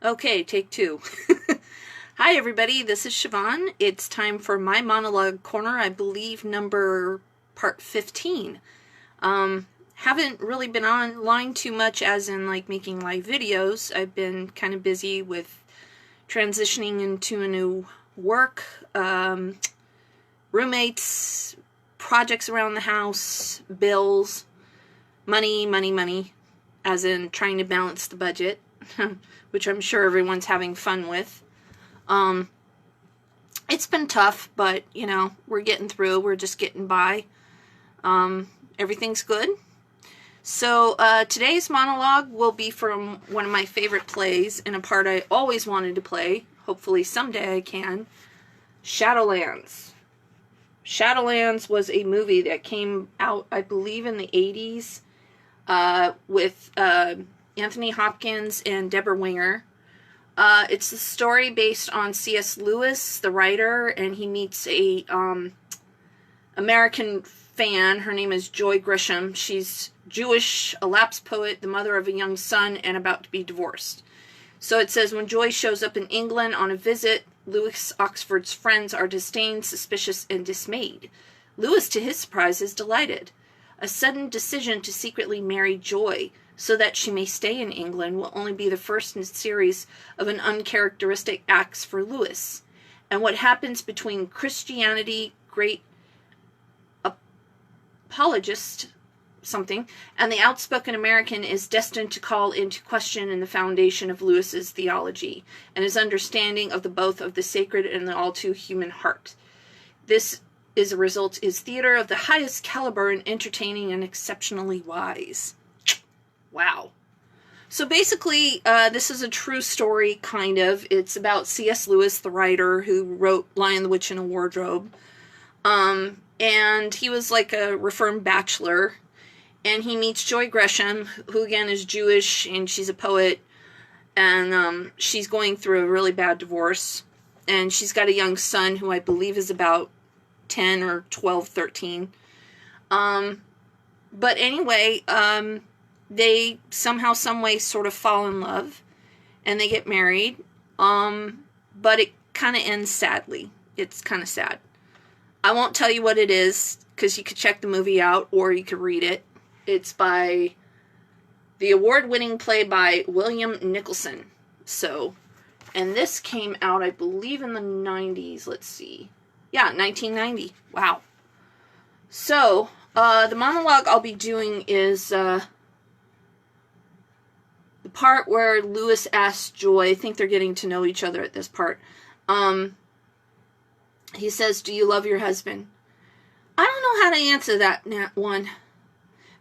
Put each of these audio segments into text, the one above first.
Okay, take two. Hi, everybody. This is Siobhan. It's time for my monologue corner, I believe part 15. Haven't really been online too much, as in like making live videos. I've been kind of busy with transitioning into a new work, roommates, projects around the house, bills, money, as in trying to balance the budget. Which I'm sure everyone's having fun with. It's been tough, but, we're getting through. We're just getting by. Everything's good. So, today's monologue will be from one of my favorite plays, and a part I always wanted to play. Hopefully someday I can. Shadowlands. Shadowlands was a movie that came out, I believe, in the 80s, with, Anthony Hopkins and Deborah Winger. It's a story based on C.S. Lewis, the writer, and he meets a American fan. Her name is Joy Grisham. She's Jewish, a lapsed poet, the mother of a young son, and about to be divorced. So it says, when Joy shows up in England on a visit, Lewis Oxford's friends are disdained, suspicious, and dismayed. Lewis, to his surprise, is delighted. A sudden decision to secretly marry Joy, so that she may stay in England, will only be the first in a series of an uncharacteristic acts for Lewis. And what happens between Christianity, great apologist, and the outspoken American is destined to call into question in the foundation of Lewis's theology, and his understanding of both of the sacred and the all-too-human heart. This is a result is theater of the highest caliber and entertaining and exceptionally wise. Wow. So basically, this is a true story, kind of. It's about C.S. Lewis, the writer, who wrote Lion, the Witch, and a Wardrobe. And he was like a reformed bachelor. And he meets Joy Gresham, who again is Jewish, and she's a poet. And she's going through a really bad divorce. And she's got a young son who I believe is about 10 or 12, 13. But anyway, they somehow, some way sort of fall in love, and they get married, but it kind of ends sadly. It's kind of sad. I won't tell you what it is, because you could check the movie out, or you could read it. It's by the award-winning play by William Nicholson. So, and this came out, I believe, in the 90s. Let's see. Yeah, 1990. Wow. So, the monologue I'll be doing is, the part where Lewis asks Joy, I think they're getting to know each other at this part. He says, do you love your husband? I don't know how to answer that one.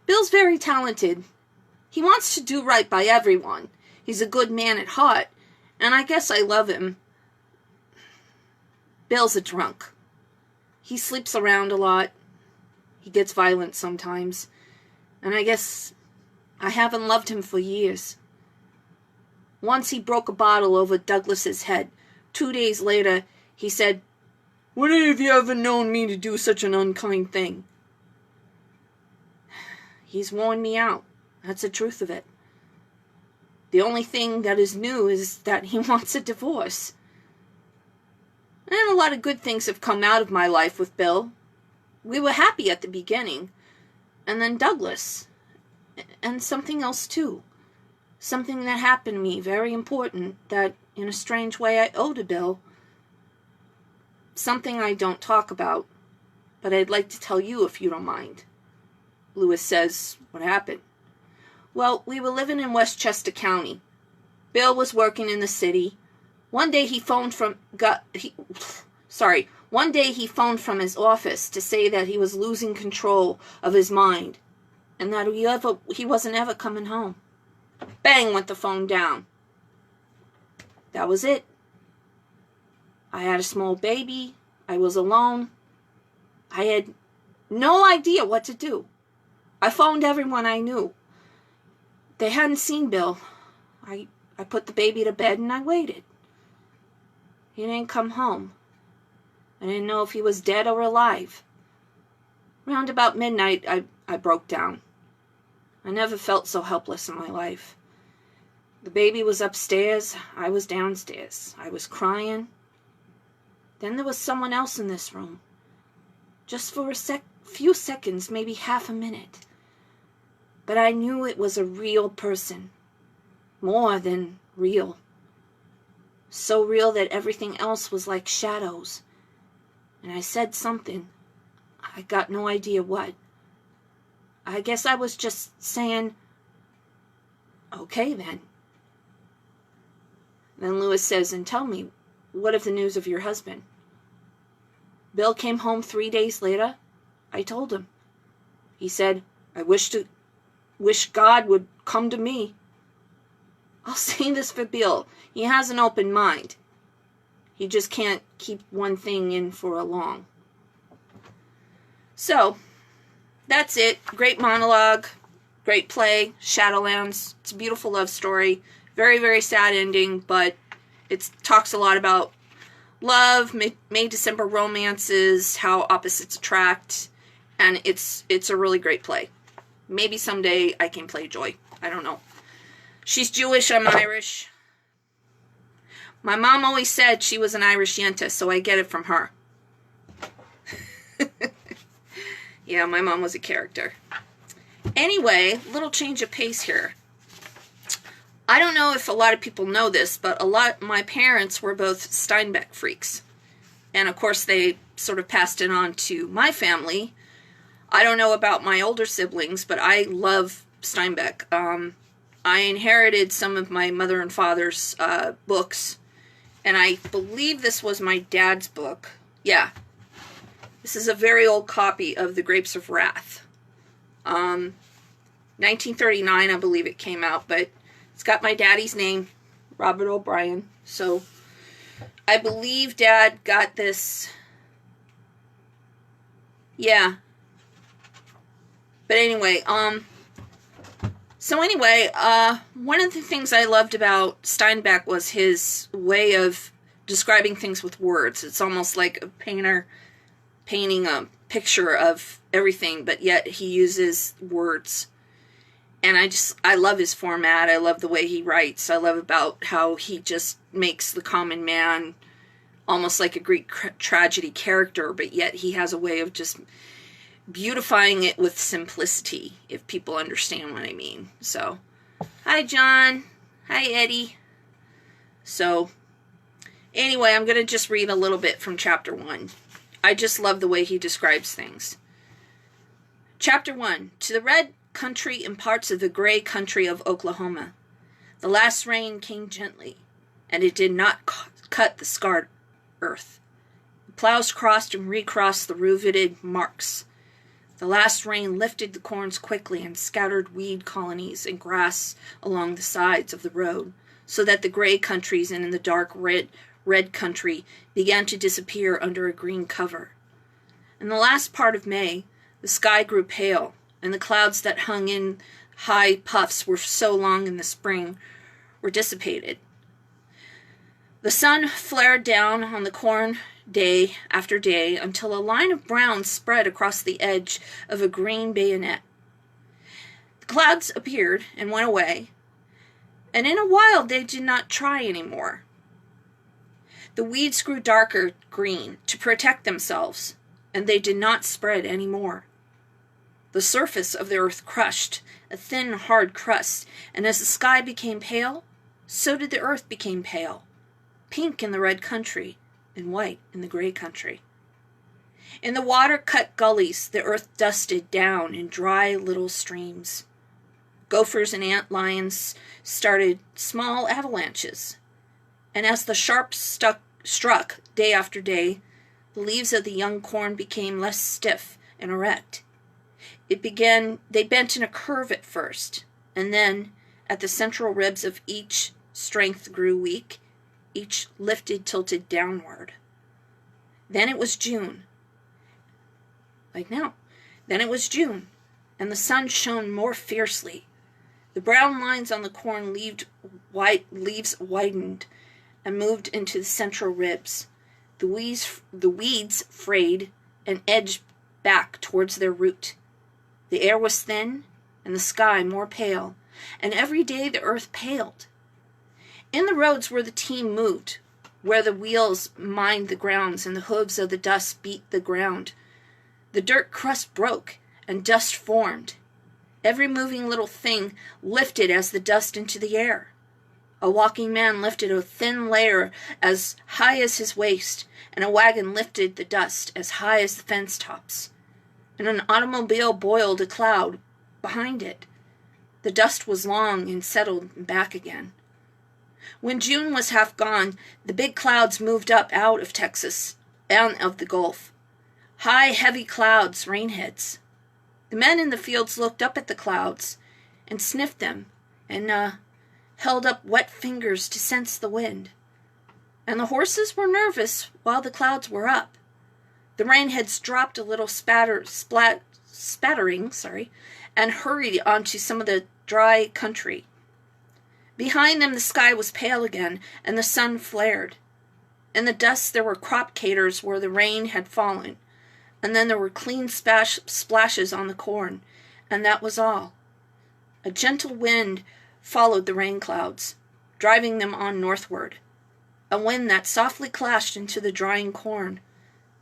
Bill's very talented. He wants to do right by everyone. He's a good man at heart, and I guess I love him. Bill's a drunk. He sleeps around a lot. He gets violent sometimes, and I guess I haven't loved him for years. Once he broke a bottle over Douglas's head. 2 days later, he said, "When have you ever known me to do such an unkind thing?" He's worn me out. That's the truth of it. The only thing that is new is that he wants a divorce. And a lot of good things have come out of my life with Bill. We were happy at the beginning. And then Douglas. And something else too. Something that happened to me, very important, that in a strange way I owe to Bill. Something I don't talk about, but I'd like to tell you if you don't mind. Lewis says, what happened? Well, we were living in Westchester County. Bill was working in the city. One day he phoned from his office to say that he was losing control of his mind and that he wasn't ever coming home. Bang went the phone down. That was it. I had a small baby. I was alone. I had no idea what to do. I phoned everyone I knew. They hadn't seen Bill. I put the baby to bed and I waited. He didn't come home. I didn't know if he was dead or alive. Round about midnight, I broke down. I never felt so helpless in my life. The baby was upstairs. I was downstairs. I was crying. Then there was someone else in this room. Just for a few seconds, maybe half a minute. But I knew it was a real person. More than real. So real that everything else was like shadows. And I said something. I got no idea what. I guess I was just saying, okay then. Then Lewis says, and tell me, what of the news of your husband? Bill came home 3 days later. I told him. He said, I wish God would come to me. I'll say this for Bill. He has an open mind. He just can't keep one thing in for long. So, that's it. Great monologue. Great play. Shadowlands. It's a beautiful love story. Very, very sad ending, but it talks a lot about love, May-December romances, how opposites attract, and it's a really great play. Maybe someday I can play Joy. I don't know. She's Jewish, I'm Irish. My mom always said she was an Irish yenta, so I get it from her. Yeah, my mom was a character. Anyway, little change of pace here. I don't know if a lot of people know this, but my parents were both Steinbeck freaks. And of course they sort of passed it on to my family. I don't know about my older siblings, but I love Steinbeck. I inherited some of my mother and father's books, and I believe this was my dad's book. Yeah. This is a very old copy of The Grapes of Wrath. 1939, I believe it came out, but it's got my daddy's name, Robert O'Brien. So I believe Dad got this. Yeah. But anyway, one of the things I loved about Steinbeck was his way of describing things with words. It's almost like a painter painting a picture of everything, but yet he uses words. And I love his format. I love the way he writes. I love about how he just makes the common man almost like a Greek tragedy character, but yet he has a way of just beautifying it with simplicity, if people understand what I mean. So, hi John. Hi Eddie. So, anyway, I'm going to just read a little bit from chapter 1. I just love the way he describes things. Chapter 1. To the red country and parts of the gray country of Oklahoma. The last rain came gently, and it did not cut the scarred earth. The plows crossed and recrossed the riveted marks. The last rain lifted the corns quickly and scattered weed colonies and grass along the sides of the road, so that the gray countries and in the dark red country began to disappear under a green cover. In the last part of May, the sky grew pale, and the clouds that hung in high puffs were so long in the spring were dissipated. The sun flared down on the corn day after day until a line of brown spread across the edge of a green bayonet. The clouds appeared and went away, and in a while they did not try any more. The weeds grew darker green to protect themselves, and they did not spread any more. The surface of the earth crushed, a thin, hard crust, and as the sky became pale, so did the earth become pale, pink in the red country and white in the gray country. In the water-cut gullies, the earth dusted down in dry little streams. Gophers and ant lions started small avalanches, and as the sharps struck day after day, the leaves of the young corn became less stiff and erect. They bent in a curve at first, and then, at the central ribs of each, strength grew weak, each tilted downward. Then it was June. Like now. Then it was June, and the sun shone more fiercely. The brown lines on the corn leaves widened and moved into the central ribs. The weeds frayed and edged back towards their root. The air was thin, and the sky more pale, and every day the earth paled. In the roads where the team moved, where the wheels mined the grounds and the hooves of the dust beat the ground, the dirt crust broke and dust formed. Every moving little thing lifted as the dust into the air. A walking man lifted a thin layer as high as his waist, and a wagon lifted the dust as high as the fence tops. And an automobile boiled a cloud behind it. The dust was long and settled and back again. When June was half gone, the big clouds moved up out of Texas and of the Gulf. High, heavy clouds, rainheads. The men in the fields looked up at the clouds and sniffed them and held up wet fingers to sense the wind. And the horses were nervous while the clouds were up. The rainheads dropped a little spattering, and hurried onto some of the dry country. Behind them the sky was pale again, and the sun flared. In the dust there were crop caters where the rain had fallen, and then there were clean splashes on the corn, and that was all. A gentle wind followed the rain clouds, driving them on northward, a wind that softly clashed into the drying corn.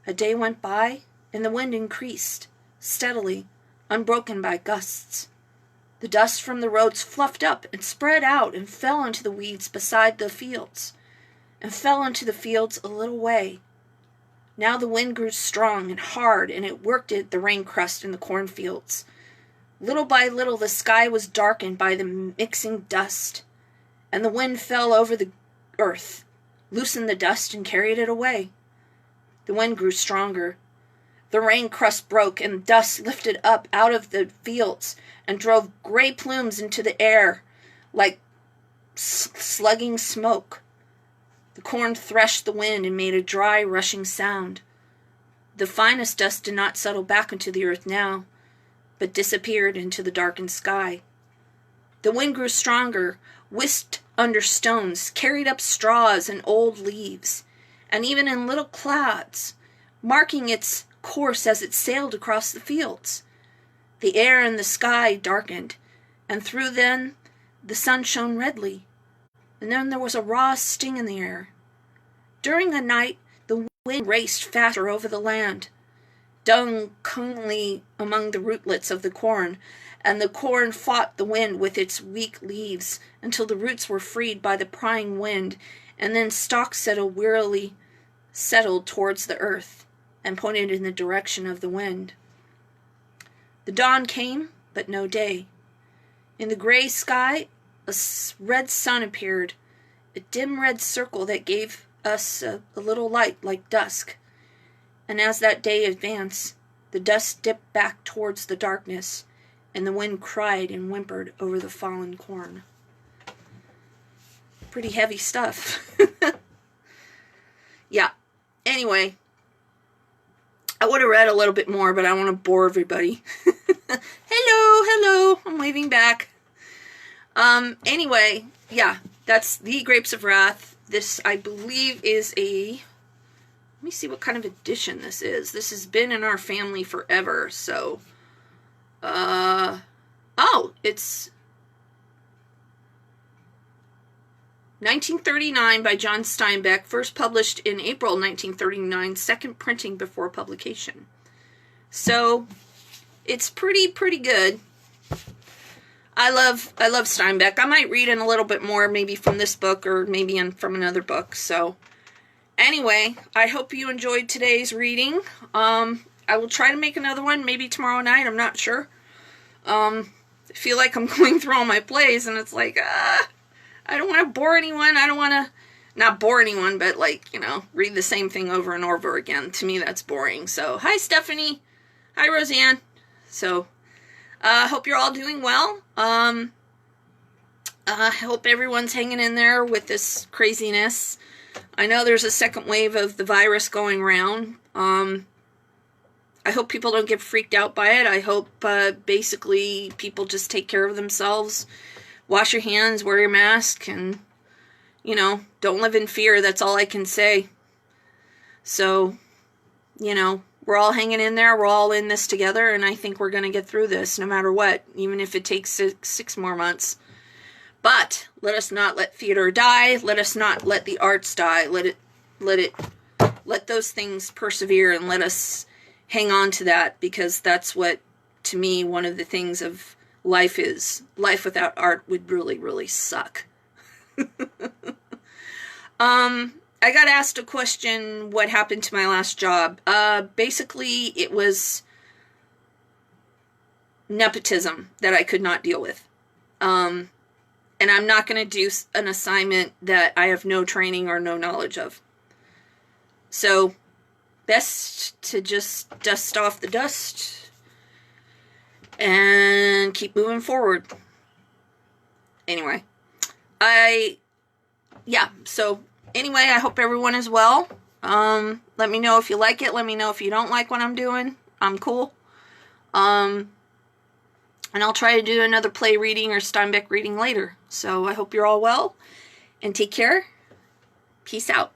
A day went by, and the wind increased, steadily, unbroken by gusts. The dust from the roads fluffed up and spread out and fell into the weeds beside the fields, and fell into the fields a little way. Now the wind grew strong and hard, and it worked at the rain crust in the cornfields. Little by little the sky was darkened by the mixing dust, and the wind fell over the earth, loosened the dust, and carried it away. The wind grew stronger. The rain crust broke, and dust lifted up out of the fields and drove gray plumes into the air like slugging smoke. The corn threshed the wind and made a dry, rushing sound. The finest dust did not settle back into the earth now, but disappeared into the darkened sky. The wind grew stronger, whisked under stones, carried up straws and old leaves, and even in little clouds, marking its course as it sailed across the fields. The air and the sky darkened, and through them the sun shone redly, and then there was a raw sting in the air. During the night, the wind raced faster over the land, dung cunningly among the rootlets of the corn, and the corn fought the wind with its weak leaves until the roots were freed by the prying wind, and then stalks wearily settled towards the earth and pointed in the direction of the wind. The dawn came, but no day. In the gray sky, a red sun appeared, a dim red circle that gave us a little light like dusk. And as that day advanced, the dust dipped back towards the darkness, and the wind cried and whimpered over the fallen corn. Pretty heavy stuff. Yeah. Anyway, I would have read a little bit more, but I want to bore everybody. Hello, I'm waving back. Anyway, yeah, that's The Grapes of Wrath. This, I believe, is a... Let me see what kind of edition this is. This has been in our family forever, so... Oh, it's... 1939 by John Steinbeck, first published in April 1939, second printing before publication. So, it's pretty good. I love Steinbeck. I might read in a little bit more, maybe from this book or maybe from another book. So, anyway, I hope you enjoyed today's reading. I will try to make another one, maybe tomorrow night. I'm not sure. I feel like I'm going through all my plays, and it's like, I don't want to bore anyone. I don't want to, not bore anyone, but like, read the same thing over and over again. To me, that's boring. So, hi, Stephanie. Hi, Roseanne. So, hope you're all doing well. I hope everyone's hanging in there with this craziness. I know there's a second wave of the virus going around. I hope people don't get freaked out by it. I hope, basically, people just take care of themselves. Wash your hands, wear your mask, and, don't live in fear. That's all I can say. So, we're all hanging in there. We're all in this together, and I think we're going to get through this no matter what, even if it takes six more months. But let us not let theater die. Let us not let the arts die. Let those things persevere, and let us hang on to that, because that's what, to me, one of the things of life is. Life without art would really, really suck. I got asked a question, what happened to my last job? Basically, it was nepotism that I could not deal with. And I'm not going to do an assignment that I have no training or no knowledge of. So, best to just dust off the dust and keep moving forward. Anyway, so anyway, I hope everyone is well. Let me know if you like it. Let me know if you don't like what I'm doing. I'm cool. And I'll try to do another play reading or Steinbeck reading later. So I hope you're all well, and take care. Peace out.